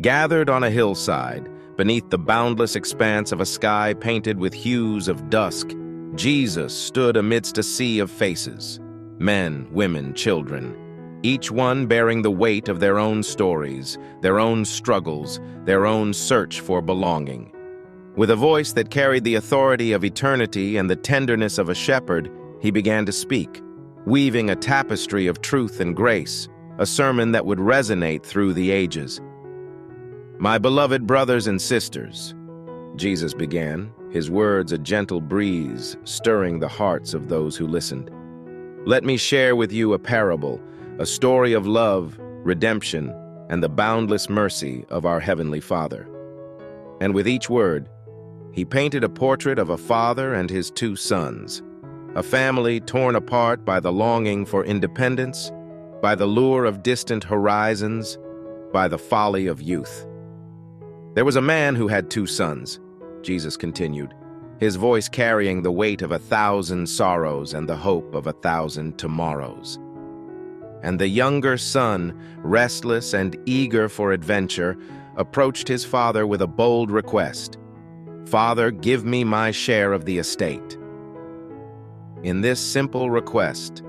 Gathered on a hillside, beneath the boundless expanse of a sky painted with hues of dusk, Jesus stood amidst a sea of faces, men, women, children, each one bearing the weight of their own stories, their own struggles, their own search for belonging. With a voice that carried the authority of eternity and the tenderness of a shepherd, he began to speak, weaving a tapestry of truth and grace, a sermon that would resonate through the ages. "My beloved brothers and sisters," Jesus began, his words a gentle breeze stirring the hearts of those who listened. "Let me share with you a parable, a story of love, redemption, and the boundless mercy of our Heavenly Father." And with each word, he painted a portrait of a father and his two sons, a family torn apart by the longing for independence, by the lure of distant horizons, by the folly of youth. "There was a man who had two sons," Jesus continued, his voice carrying the weight of 1,000 sorrows and the hope of 1,000 tomorrows. "And the younger son, restless and eager for adventure, approached his father with a bold request. 'Father, give me my share of the estate.' In this simple request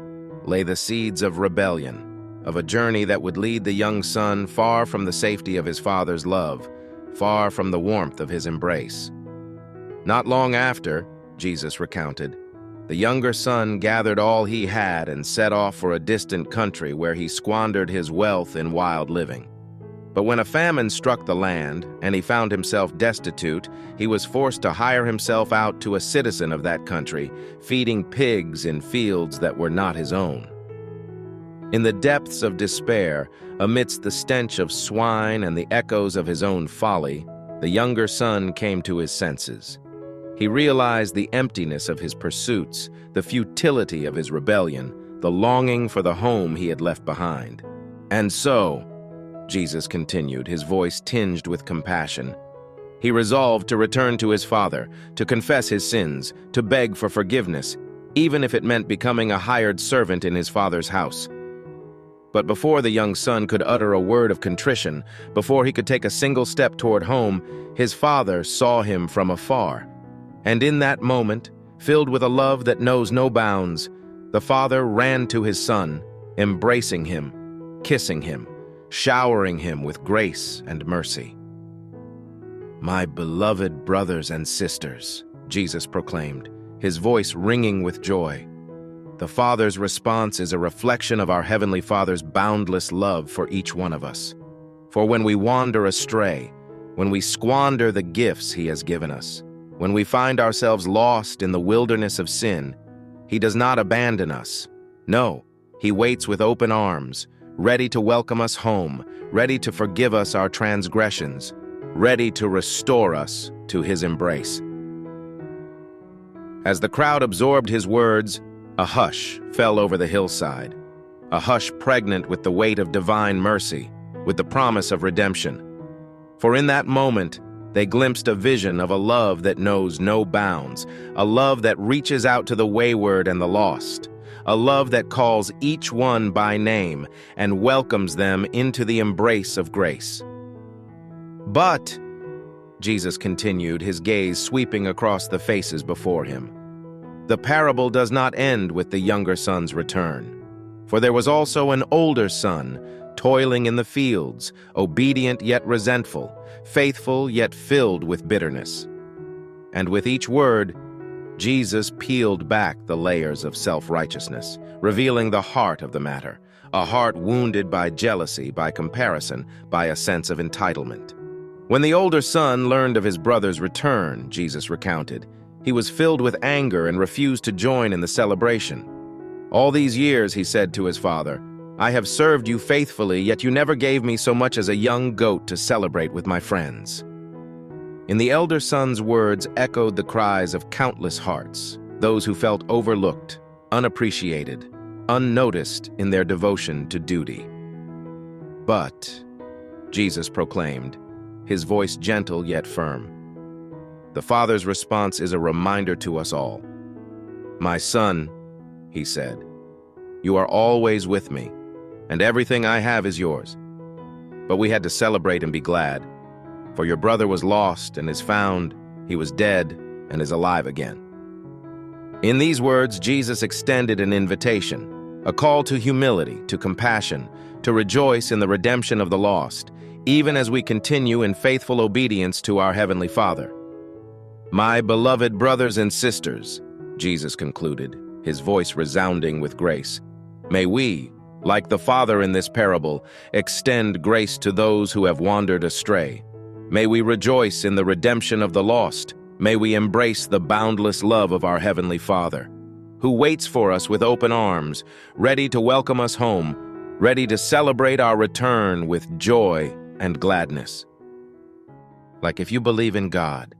lay the seeds of rebellion, of a journey that would lead the young son far from the safety of his father's love, far from the warmth of his embrace. Not long after, Jesus recounted, the younger son gathered all he had and set off for a distant country where he squandered his wealth in wild living. But when a famine struck the land and he found himself destitute, he was forced to hire himself out to a citizen of that country, feeding pigs in fields that were not his own. In the depths of despair, amidst the stench of swine and the echoes of his own folly, the younger son came to his senses. He realized the emptiness of his pursuits, the futility of his rebellion, the longing for the home he had left behind. "And so," Jesus continued, his voice tinged with compassion, "he resolved to return to his father, to confess his sins, to beg for forgiveness, even if it meant becoming a hired servant in his father's house." But before the young son could utter a word of contrition, before he could take a single step toward home, his father saw him from afar. And in that moment, filled with a love that knows no bounds, the father ran to his son, embracing him, kissing him, showering him with grace and mercy. "My beloved brothers and sisters," Jesus proclaimed, his voice ringing with joy. The Father's response is a reflection of our Heavenly Father's boundless love for each one of us. For when we wander astray, when we squander the gifts He has given us, when we find ourselves lost in the wilderness of sin, He does not abandon us. No, He waits with open arms, ready to welcome us home, ready to forgive us our transgressions, ready to restore us to His embrace. As the crowd absorbed His words, a hush fell over the hillside, a hush pregnant with the weight of divine mercy, with the promise of redemption. For in that moment, they glimpsed a vision of a love that knows no bounds, a love that reaches out to the wayward and the lost, a love that calls each one by name and welcomes them into the embrace of grace. "But," Jesus continued, his gaze sweeping across the faces before him, "the parable does not end with the younger son's return. For there was also an older son, toiling in the fields, obedient yet resentful, faithful yet filled with bitterness." And with each word, Jesus peeled back the layers of self-righteousness, revealing the heart of the matter, a heart wounded by jealousy, by comparison, by a sense of entitlement. When the older son learned of his brother's return, Jesus recounted, he was filled with anger and refused to join in the celebration. "All these years," he said to his father, "I have served you faithfully, yet you never gave me so much as a young goat to celebrate with my friends." In the elder son's words echoed the cries of countless hearts, those who felt overlooked, unappreciated, unnoticed in their devotion to duty. "But," Jesus proclaimed, his voice gentle yet firm, the Father's response is a reminder to us all. "My son," he said, "you are always with me, and everything I have is yours. but we had to celebrate and be glad. For your brother was lost and is found, he was dead and is alive again. In these words, Jesus extended an invitation, a call to humility, to compassion, to rejoice in the redemption of the lost, even as we continue in faithful obedience to our Heavenly Father. My beloved brothers and sisters, Jesus concluded, his voice resounding with grace, may we, like the Father in this parable, extend grace to those who have wandered astray. May we rejoice in the redemption of the lost. May we embrace the boundless love of our Heavenly Father, who waits for us with open arms, ready to welcome us home, ready to celebrate our return with joy and gladness. Like if you believe in God,